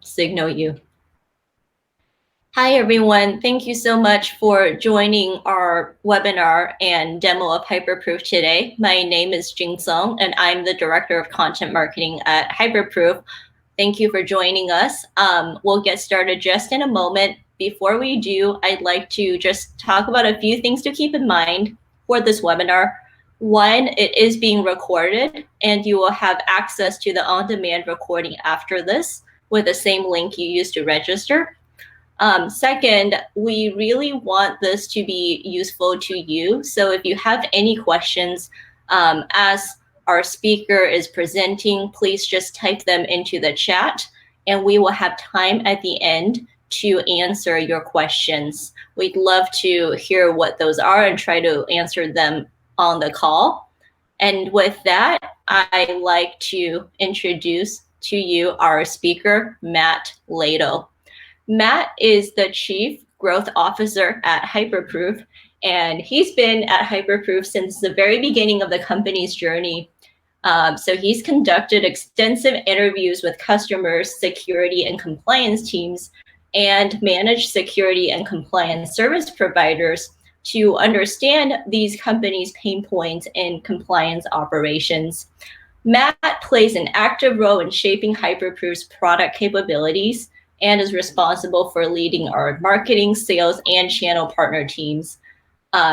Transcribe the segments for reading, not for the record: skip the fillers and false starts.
signal you. Hi, everyone. Thank you so much for joining our webinar and demo of Hyperproof today. My name is Jing Song, and I'm the Director of Content Marketing at Hyperproof. Thank you for joining us. We'll get started just in a moment. Before we do, I'd like to just talk about a few things to keep in mind for this webinar. One, it is being recorded, and you will have access to the on-demand recording after this with the same link you used to register. Second, we really want this to be useful to you. So if you have any questions as our speaker is presenting, please just type them into the chat, and we will have time at the end to answer your questions. We'd love to hear what those are and try to answer them on the call. And with that, I'd like to introduce to you our speaker, Matt Lehto. Matt is the Chief Growth Officer at Hyperproof, and he's been at Hyperproof since the very beginning of the company's journey. So he's conducted extensive interviews with customers, security and compliance teams, and managed security and compliance service providers to understand these companies' pain points in compliance operations. Matt plays an active role in shaping Hyperproof's product capabilities and is responsible for leading our marketing, sales, and channel partner teams.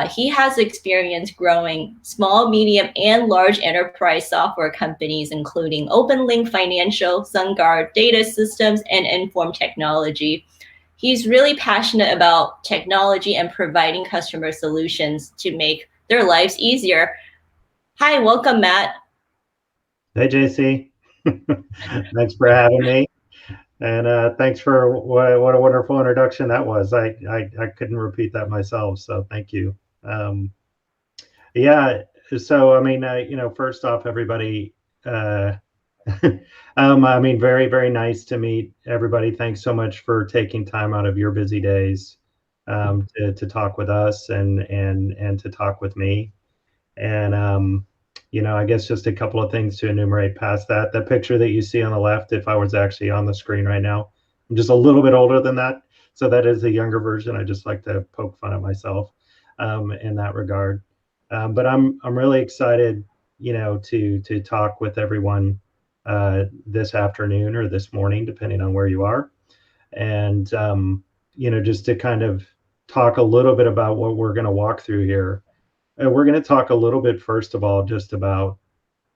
He has experience growing small, medium, and large enterprise software companies, including OpenLink Financial, SunGard Data Systems, and Inform Technology. He's really passionate about technology and providing customer solutions to make their lives easier. Hi, welcome, Matt. Hey, JC. Thanks for having me. And thanks for what a wonderful introduction that was. I couldn't repeat that myself, so thank you. Yeah, so I mean, first off, everybody, I mean, very, very nice to meet everybody. Thanks so much for taking time out of your busy days to talk with us and to talk with me. And I guess just a couple of things to enumerate past that. The picture that you see on the left, if I was actually on the screen right now, I'm just a little bit older than that. So that is a younger version. I just like to poke fun at myself in that regard. But I'm really excited, to talk with everyone this afternoon or this morning, depending on where you are. And, just to kind of talk a little bit about what we're going to walk through here. We're going to talk a little bit, first of all, just about,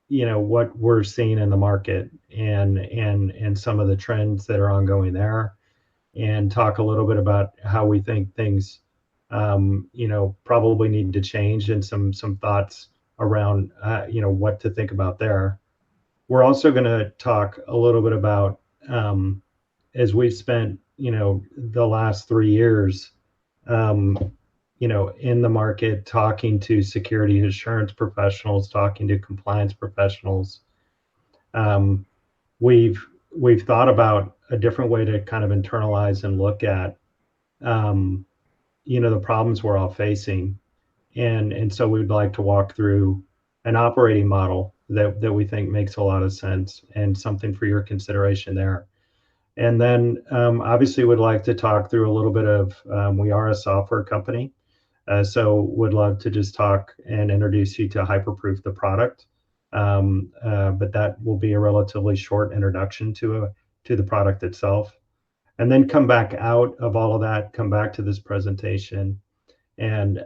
what we're seeing in the market and some of the trends that are ongoing there, and talk a little bit about how we think things, probably need to change, and some thoughts around, what to think about there. We're also going to talk a little bit about, as we've spent, the last 3 years, in the market, talking to security assurance professionals, talking to compliance professionals. We've thought about a different way to kind of internalize and look at, the problems we're all facing. And so we'd like to walk through an operating model that we think makes a lot of sense, and something for your consideration there. And then obviously would like to talk through a little bit of, we are a software company. So would love to just talk and introduce you to Hyperproof, the product. But that will be a relatively short introduction to the product itself. And then come back out of all of that, come back to this presentation, and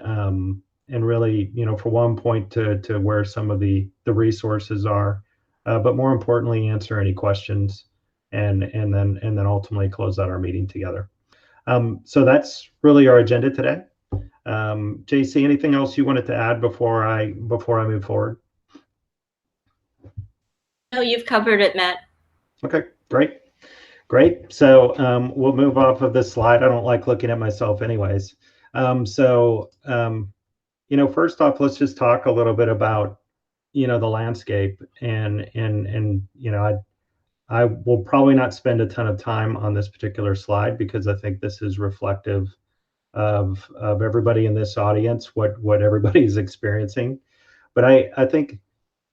really, for one, point to where some of the resources are, but more importantly, answer any questions, and then ultimately close out our meeting together. So that's really our agenda today. JC, anything else you wanted to add before I move forward? No, you've covered it, Matt. Okay, great. So we'll move off of this slide. I don't like looking at myself anyways. First off, let's just talk a little bit about, the landscape, and I will probably not spend a ton of time on this particular slide, because I think this is reflective of everybody in this audience, what everybody's experiencing. But I think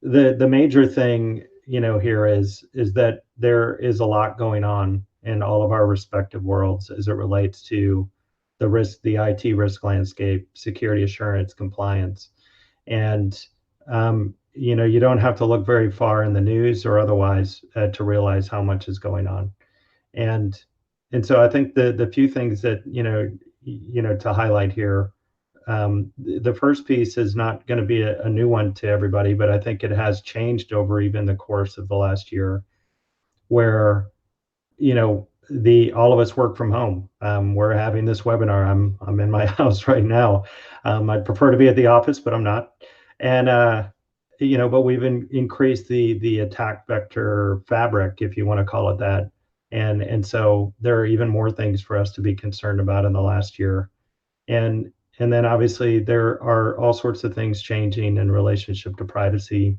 the major thing, here is that there is a lot going on in all of our respective worlds as it relates to the IT risk landscape, security assurance, compliance. And you don't have to look very far in the news or otherwise to realize how much is going on. And so I think the few things that to highlight here, the first piece is not going to be a new one to everybody, but I think it has changed over even the course of the last year, where the all of us work from home. We're having this webinar. I'm in my house right now. I'd prefer to be at the office, but I'm not. And but we've increased the attack vector fabric, if you want to call it that. And so there are even more things for us to be concerned about in the last year. And then obviously there are all sorts of things changing in relationship to privacy.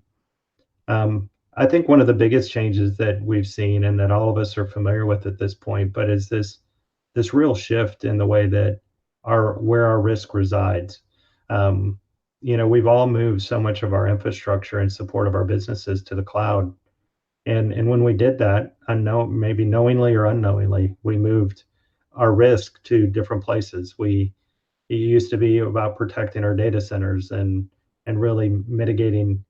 I think one of the biggest changes that we've seen and that all of us are familiar with at this point, but is this real shift in the way that where our risk resides. We've all moved so much of our infrastructure in support of our businesses to the cloud. And when we did that, maybe knowingly or unknowingly, we moved our risk to different places. It used to be about protecting our data centers and really mitigating,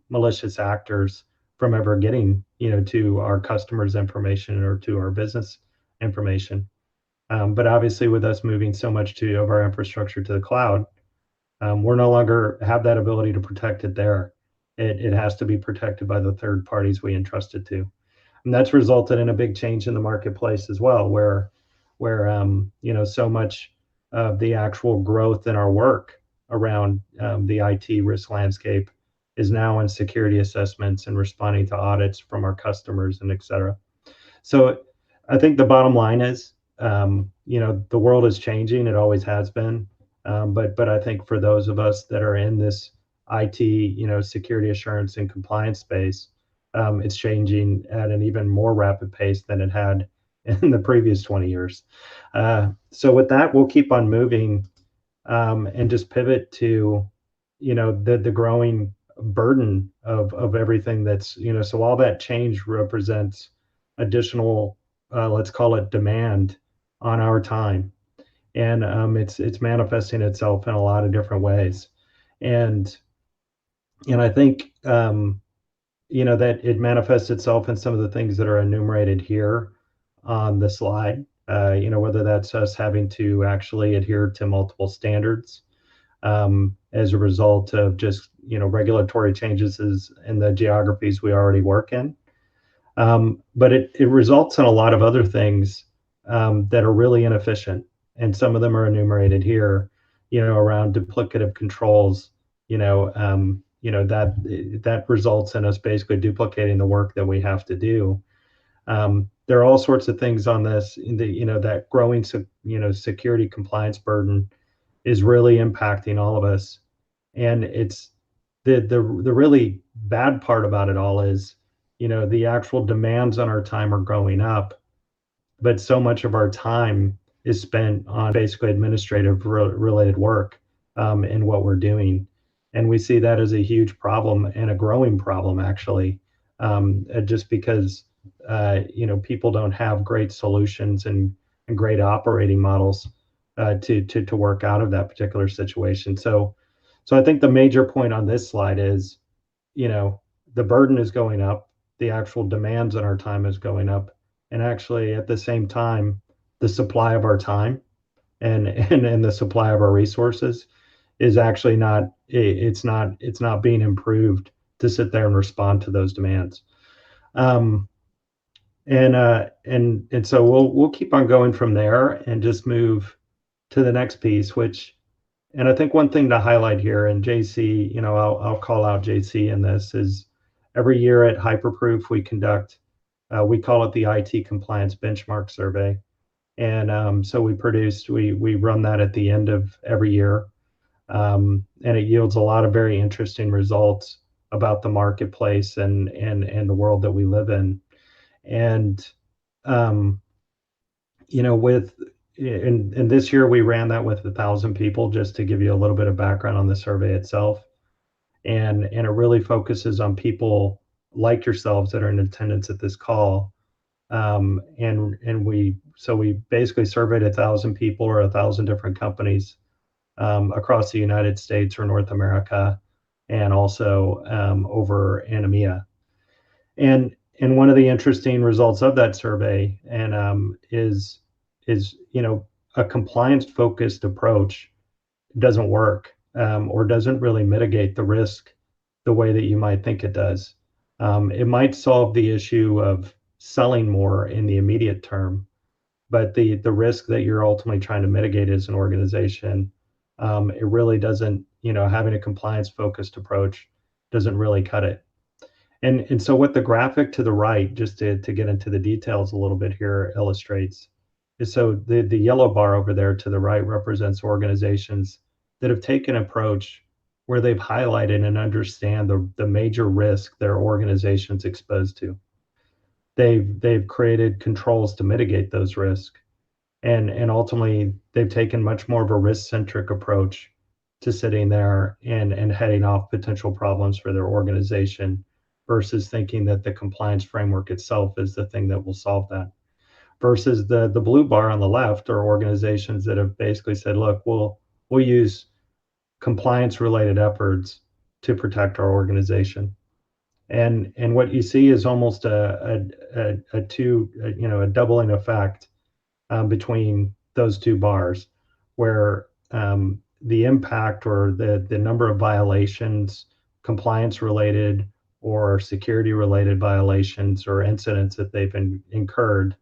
malicious actors from ever getting, to our customers' information or to our business information. But obviously, with us moving so much of our infrastructure to the cloud, we're no longer have that ability to protect it there. It has to be protected by the third parties we entrust it to. And that's resulted in a big change in the marketplace as well, where so much of the actual growth in our work around the IT risk landscape is now in security assessments and responding to audits from our customers and et cetera. So I think the bottom line is, the world is changing. It always has been. But I think for those of us that are in this IT, security assurance and compliance space, it's changing at an even more rapid pace than it had in the previous 20 years. So with that, we'll keep on moving and just pivot to, the growing burden of everything that's, so all that change represents additional, let's call it demand on our time. And it's manifesting itself in a lot of different ways. And I think, that it manifests itself in some of the things that are enumerated here on the slide, whether that's us having to actually adhere to multiple standards as a result of just, regulatory changes in the geographies we already work in. But it results in a lot of other things that are really inefficient. And some of them are enumerated here, around duplicative controls, that results in us basically duplicating the work that we have to do. There are all sorts of things on this, that growing, security compliance burden is really impacting all of us. And it's the really bad part about it all is, the actual demands on our time are going up, but so much of our time is spent on basically administrative related work in what we're doing. And we see that as a huge problem and a growing problem, actually, just because people don't have great solutions and great operating models to work out of that particular situation. So I think the major point on this slide is, the burden is going up, the actual demands on our time is going up, and actually at the same time, the supply of our time and the supply of our resources is actually it's not being improved to sit there and respond to those demands. And so we'll keep on going from there and just move to the next piece, and I think one thing to highlight here, and JC, I'll call out JC in this, is every year at Hyperproof we conduct, we call it the IT compliance benchmark survey. And so we run that at the end of every year. And it yields a lot of very interesting results about the marketplace and the world that we live in. And this year we ran that with 1,000 people, just to give you a little bit of background on the survey itself. And it really focuses on people like yourselves that are in attendance at this call, And we basically surveyed 1,000 people or 1,000 different companies across the United States or North America, and also over in EMEA. And one of the interesting results of that survey is a compliance focused approach doesn't work, or doesn't really mitigate the risk the way that you might think it does. It might solve the issue of selling more in the immediate term, but the risk that you're ultimately trying to mitigate as an organization, it really doesn't. Having a compliance focused approach doesn't really cut it. And so what the graphic to the right, just to get into the details a little bit here, illustrates is, so the yellow bar over there to the right represents organizations that have taken an approach where they've highlighted and understand the major risk their organization's exposed to. They've created controls to mitigate those risks, and ultimately they've taken much more of a risk-centric approach to sitting there and heading off potential problems for their organization, versus thinking that the compliance framework itself is the thing that will solve that. Versus the blue bar on the left are organizations that have basically said, look, we'll use compliance related efforts to protect our organization. And what you see is almost a doubling effect between those two bars, where the impact or the number of violations, compliance related or security related violations or incidents that they've incurred,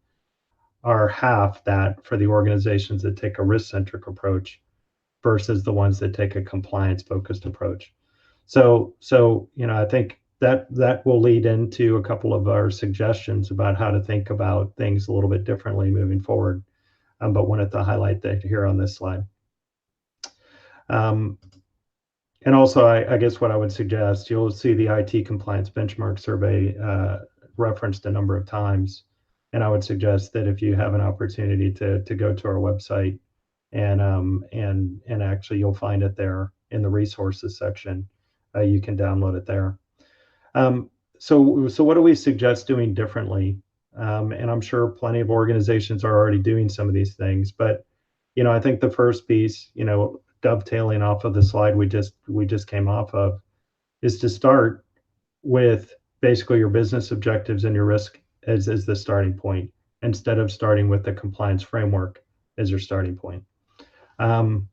are half that for the organizations that take a risk centric approach versus the ones that take a compliance focused approach. So I think that will lead into a couple of our suggestions about how to think about things a little bit differently moving forward. But wanted to highlight that here on this slide. And also, I guess what I would suggest, you'll see the IT compliance benchmark survey referenced a number of times. And I would suggest that if you have an opportunity to go to our website, and actually you'll find it there in the resources section. You can download it there. So what do we suggest doing differently? And I'm sure plenty of organizations are already doing some of these things, but I think the first piece, dovetailing off of the slide we just came off of, is to start with basically your business objectives and your risk as the starting point, instead of starting with the compliance framework as your starting point. Then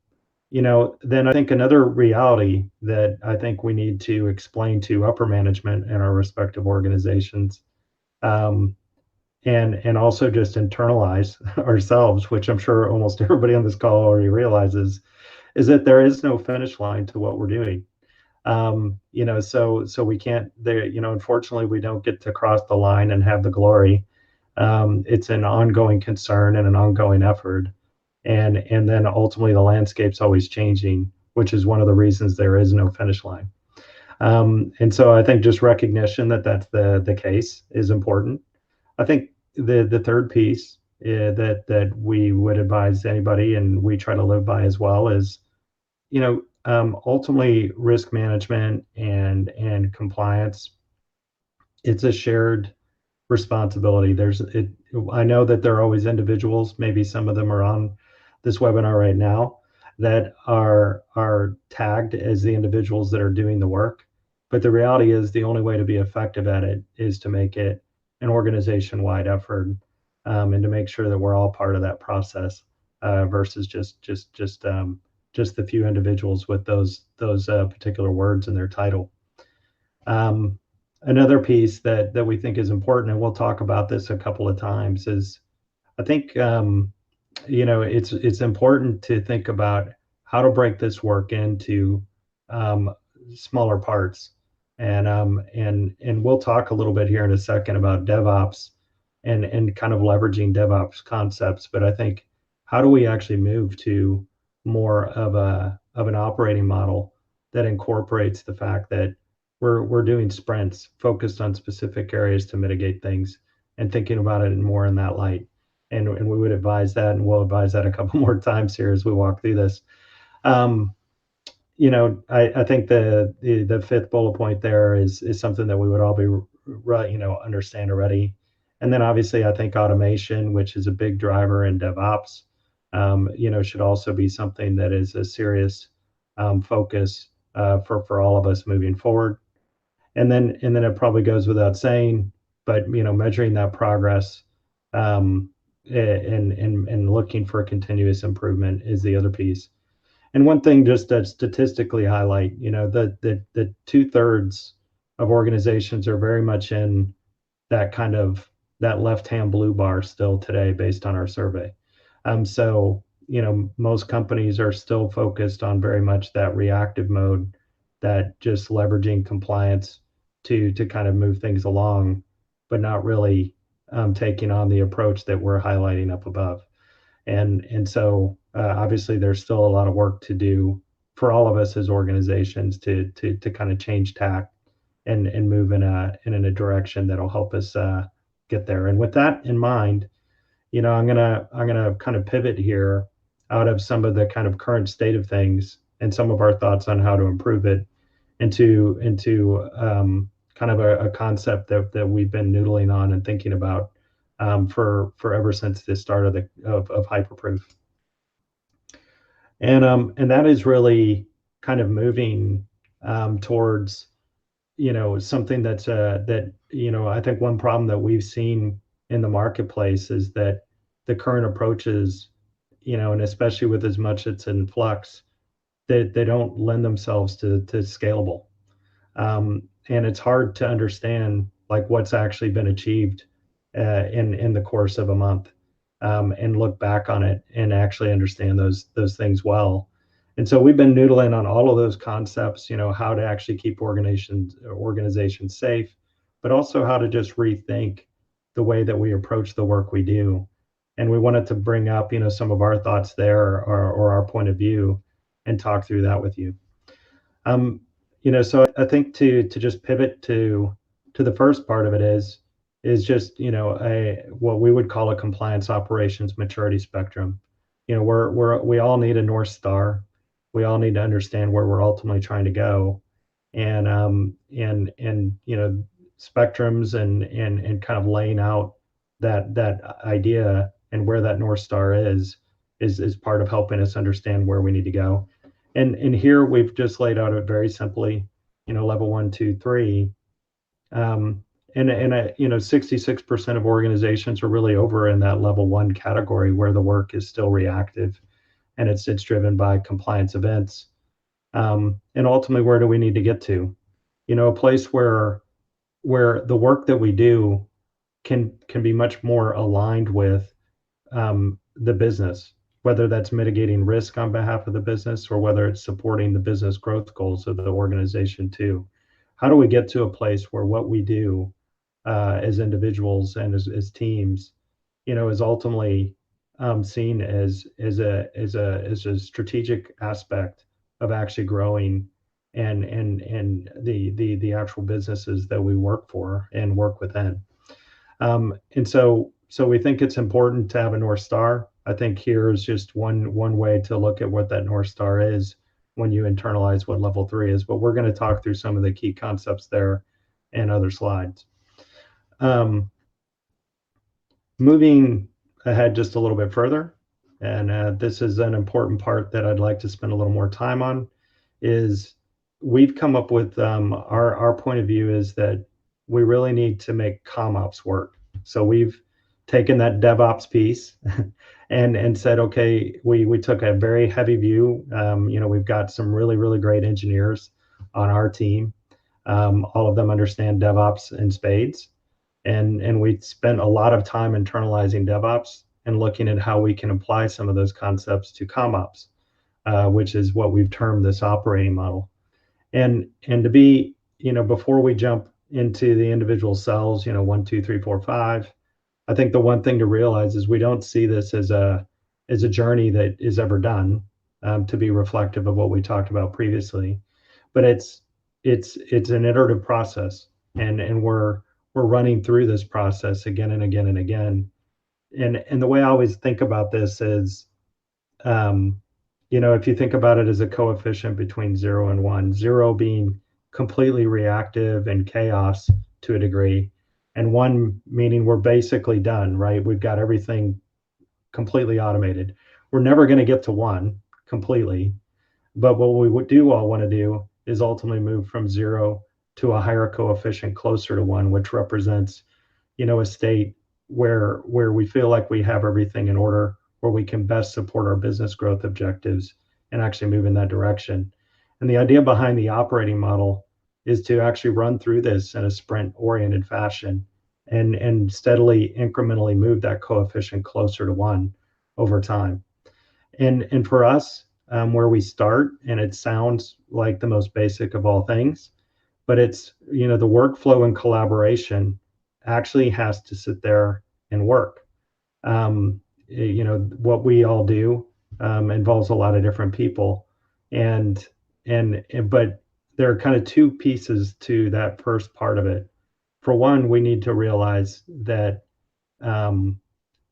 I think another reality that I think we need to explain to upper management in our respective organizations, and also just internalize ourselves, which I'm sure almost everybody on this call already realizes, is that there is no finish line to what we're doing. So we can't there, unfortunately we don't get to cross the line and have the glory. It's an ongoing concern and an ongoing effort. And then ultimately the landscape's always changing, which is one of the reasons there is no finish line. And so I think just recognition that that's the case is important. I think the third piece that we would advise anybody, and we try to live by as well, is ultimately risk management and compliance. It's a shared responsibility. I know that there are always individuals, maybe some of them are on this webinar right now, that are tagged as the individuals that are doing the work. But the reality is the only way to be effective at it is to make it an organization-wide effort, and to make sure that we're all part of that process, versus just the few individuals with those particular words in their title. Another piece that we think is important, and we'll talk about this a couple of times, is I think it's important to think about how to break this work into smaller parts, and we'll talk a little bit here in a second about DevOps and kind of leveraging DevOps concepts. But I think, how do we actually move to more of an operating model that incorporates the fact that we're doing sprints focused on specific areas to mitigate things, and thinking about it more in that light. And we would advise that, and we'll advise that a couple more times here as we walk through this. I think the fifth bullet point there is something that we would all be understand already, And then obviously, I think automation, which is a big driver in DevOps, should also be something that is a serious focus for all of us moving forward. And then it probably goes without saying, but measuring that progress um, and looking for continuous improvement is the other piece. And one thing just to statistically highlight, the 2/3 of organizations are very much in that kind of that left-hand blue bar still today based on our survey. So, most companies are still focused on very much that reactive mode, that just leveraging compliance to kind of move things along, but not really taking on the approach that we're highlighting up above. And so obviously there's still a lot of work to do for all of us as organizations to kind of change tack and move in a direction that'll help us get there. And with that in mind, I'm gonna kind of pivot here out of some of the kind of current state of things and some of our thoughts on how to improve it into kind of a concept that we've been noodling on and thinking about for ever since the start of Hyperproof. And that is really kind of moving towards something that I think one problem that we've seen in the marketplace is that the current approaches, and especially with as much it's in flux, they don't lend themselves to scalable. And it's hard to understand like what's actually been achieved in the course of a month, and look back on it and actually understand those things well. And so we've been noodling on all of those concepts, how to actually keep organizations safe, but also how to just rethink the way that we approach the work we do. And we wanted to bring up, some of our thoughts there or our point of view and talk through that with you. So I think to just pivot to the first part of it is just a what we would call a compliance operations maturity spectrum. We all need a North Star. We all need to understand where we're ultimately trying to go, and spectrums and kind of laying out that idea and where that North Star is part of helping us understand where we need to go. And here we've just laid out it very simply, level 1, 2, 3. And 66% of organizations are really over in that level 1 category where the work is still reactive and it's driven by compliance events. And ultimately, where do we need to get to? A place where the work that we do can be much more aligned with the business, whether that's mitigating risk on behalf of the business or whether it's supporting the business growth goals of the organization too. How do we get to a place where what we do as individuals and as teams, is ultimately seen as a strategic aspect of actually growing and the actual businesses that we work for and work within. And so we think it's important to have a North Star. I think here is just one way to look at what that North Star is when you internalize what level 3 is. But we're going to talk through some of the key concepts there and other slides. Moving ahead just a little bit further, and this is an important part that I'd like to spend a little more time on, is we've come up with our point of view is that we really need to make ComOps work. So we've taken that DevOps piece and said, okay, we took a very heavy view. We've got some really, really great engineers on our team. All of them understand DevOps in spades. And we spent a lot of time internalizing DevOps and looking at how we can apply some of those concepts to ComOps, which is what we've termed this operating model. And to be, before we jump into the individual cells, 1, 2, 3, 4, 5, I think the one thing to realize is we don't see this as a journey that is ever done, to be reflective of what we talked about previously, but it's an iterative process, and we're running through this process again and again and again. And the way I always think about this is, if you think about it as a coefficient between 0 and 1, 0 being completely reactive and chaos to a degree, and one meaning we're basically done, right? We've got everything completely automated. We're never going to get to one completely, but what we would do all want to do is ultimately move from zero to a higher coefficient closer to one, which represents, a state where we feel like we have everything in order, where we can best support our business growth objectives and actually move in that direction. And the idea behind the operating model is to actually run through this in a sprint oriented fashion and steadily incrementally move that coefficient closer to one over time. And for us, where we start, and it sounds like the most basic of all things, but it's, the workflow and collaboration actually has to sit there and work. What we all do involves a lot of different people, and but there are kind of two pieces to that first part of it. For one, we need to realize that um,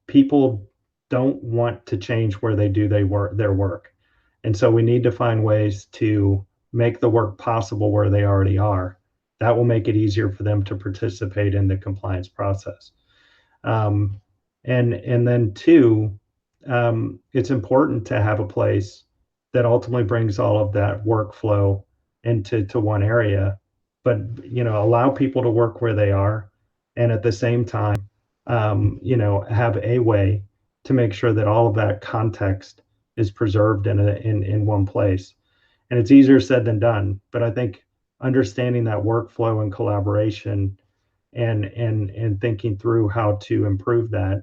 people don't want to change where they do their work. And so we need to find ways to make the work possible where they already are. That will make it easier for them to participate in the compliance process. Um, and then two, it's important to have a place that ultimately brings all of that workflow into one area, but allow people to work where they are, and at the same time, have a way to make sure that all of that context is preserved in one place. And it's easier said than done, but I think understanding that workflow and collaboration and thinking through how to improve that,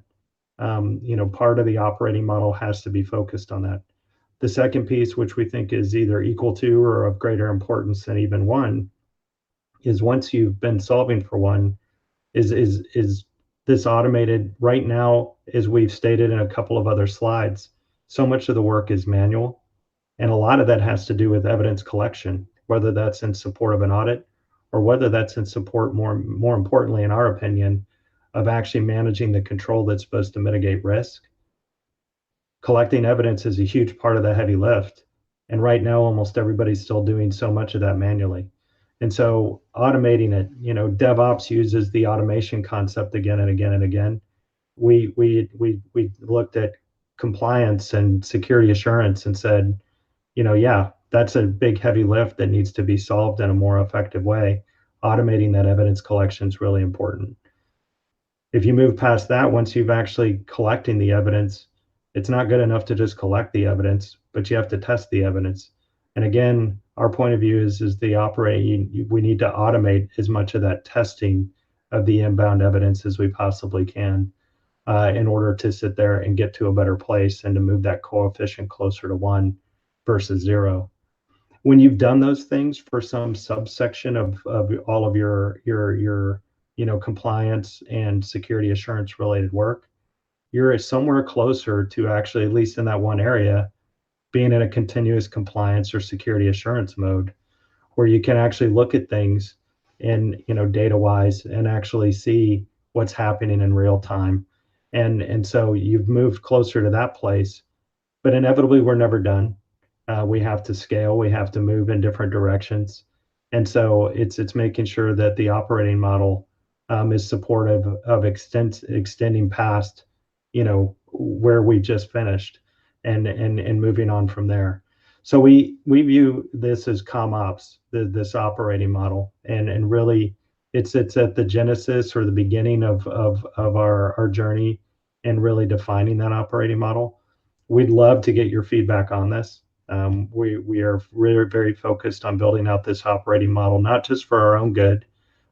part of the operating model has to be focused on that. The second piece, which we think is either equal to or of greater importance than even one, is once you've been solving for one, is this automated right now, as we've stated in a couple of other slides, so much of the work is manual, and a lot of that has to do with evidence collection, whether that's in support of an audit or whether that's in support, more importantly, in our opinion, of actually managing the control that's supposed to mitigate risk. Collecting evidence is a huge part of the heavy lift. And right now, almost everybody's still doing so much of that manually. And so automating it, DevOps uses the automation concept again and again and again. We looked at compliance and security assurance and said, yeah, that's a big heavy lift that needs to be solved in a more effective way. Automating that evidence collection is really important. If you move past that, once you've actually collecting the evidence, it's not good enough to just collect the evidence, but you have to test the evidence. And again, our point of view is the operating, we need to automate as much of that testing of the inbound evidence as we possibly can in order to sit there and get to a better place and to move that coefficient closer to one versus zero. When you've done those things for some subsection of all of your compliance and security assurance related work, you're somewhere closer to actually, at least in that one area, being in a continuous compliance or security assurance mode where you can actually look at things in, data wise and actually see what's happening in real time. And so you've moved closer to that place, but inevitably we're never done. We have to scale, we have to move in different directions. And so it's making sure that the operating model is supportive of extending past, where we just finished and moving on from there. So we view this as ComOps, this operating model, and really it's at the genesis or the beginning of our journey and really defining that operating model. We'd love to get your feedback on this. We are really very focused on building out this operating model, not just for our own good,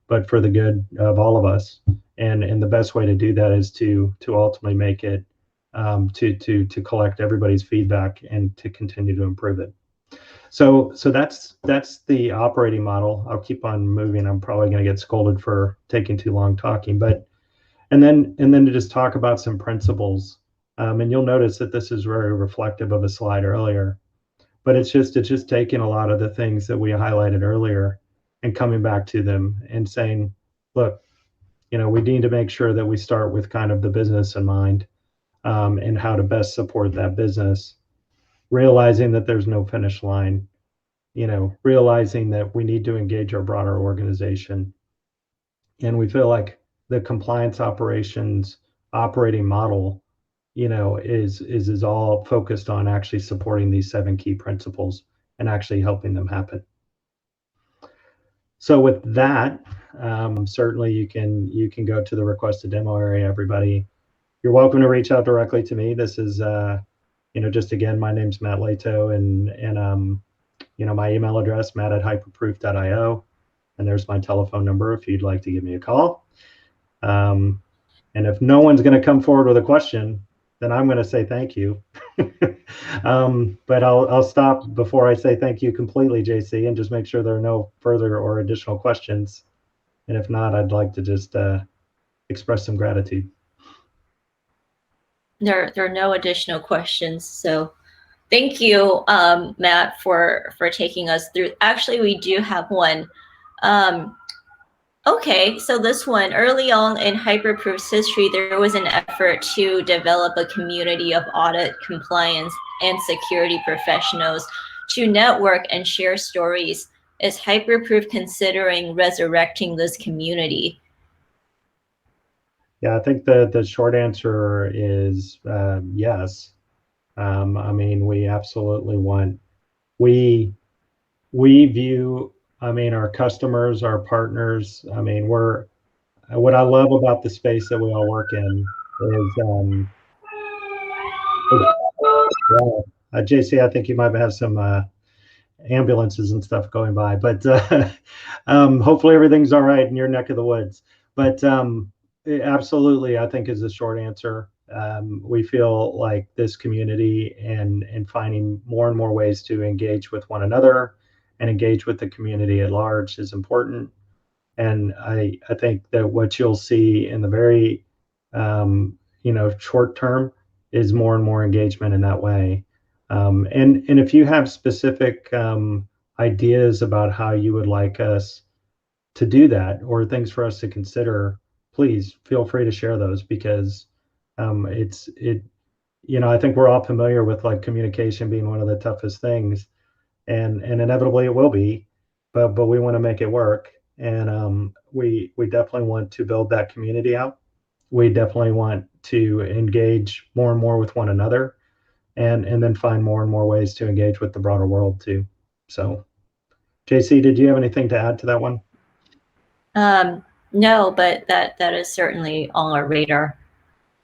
but for the good of all of us. And the best way to do that is to ultimately make it to collect everybody's feedback and to continue to improve it. So that's the operating model. I'll keep on moving. I'm probably going to get scolded for taking too long talking, but and then to just talk about some principles. And you'll notice that this is very reflective of a slide earlier, but it's just taking a lot of the things that we highlighted earlier and coming back to them and saying, look, we need to make sure that we start with kind of the business in mind, and how to best support that business, realizing that there's no finish line, realizing that we need to engage our broader organization. And we feel like the compliance operations operating model, is all focused on actually supporting these 7 key principles and actually helping them happen. So with that, certainly you can go to the request a demo area, everybody. You're welcome to reach out directly to me. This is, just again, my name's Matt Lehto, and my email address, matt@hyperproof.io, and there's my telephone number if you'd like to give me a call. And if no one's going to come forward with a question, then I'm going to say thank you. But I'll stop before I say thank you completely, JC, and just make sure there are no further or additional questions. And if not, I'd like to just express some gratitude. There are no additional questions. So thank you, Matt, for taking us through. Actually, we do have one. Okay, so this one, early on in Hyperproof's history, there was an effort to develop a community of audit, compliance, and security professionals to network and share stories. Is Hyperproof considering resurrecting this community? Yeah, I think the short answer is yes. I mean, we absolutely we view, our customers, our partners. I mean, what I love about the space that we all work in is, JC, I think you might have some ambulances and stuff going by, but hopefully everything's all right in your neck of the woods. But absolutely, I think is the short answer. We feel like this community and finding more and more ways to engage with one another and engage with the community at large is important. And I think that what you'll see in the very short term is more and more engagement in that way. And if you have specific ideas about how you would like us to do that or things for us to consider, please feel free to share those, because I think we're all familiar with like communication being one of the toughest things, and inevitably it will be, but we want to make it work. And we definitely want to build that community out. We definitely want to engage more and more with one another, and then find more and more ways to engage with the broader world too. So, JC, did you have anything to add to that one? No, but that is certainly on our radar.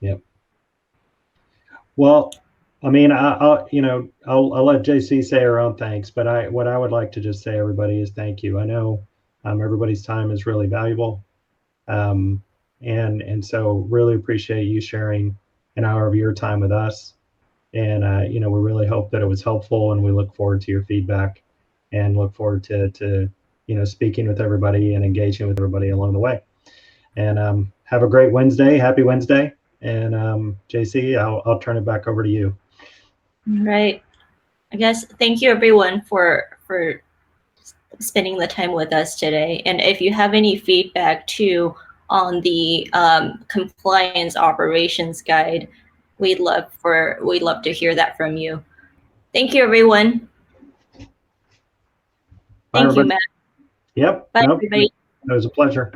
Yep. Well, I mean, I'll let JC say her own thanks, but what I would like to just say, everybody, is thank you. I know everybody's time is really valuable, and so really appreciate you sharing an hour of your time with us. And we really hope that it was helpful, and we look forward to your feedback, and look forward to speaking with everybody and engaging with everybody along the way. And have a great Wednesday. Happy Wednesday. And JC, I'll turn it back over to you. Right. I guess thank you everyone for spending the time with us today. And if you have any feedback too on the compliance operations guide, we'd love to hear that from you. Thank you, everyone. Bye, Thank you, Matt. Yep. Bye, nope. everybody. It was a pleasure.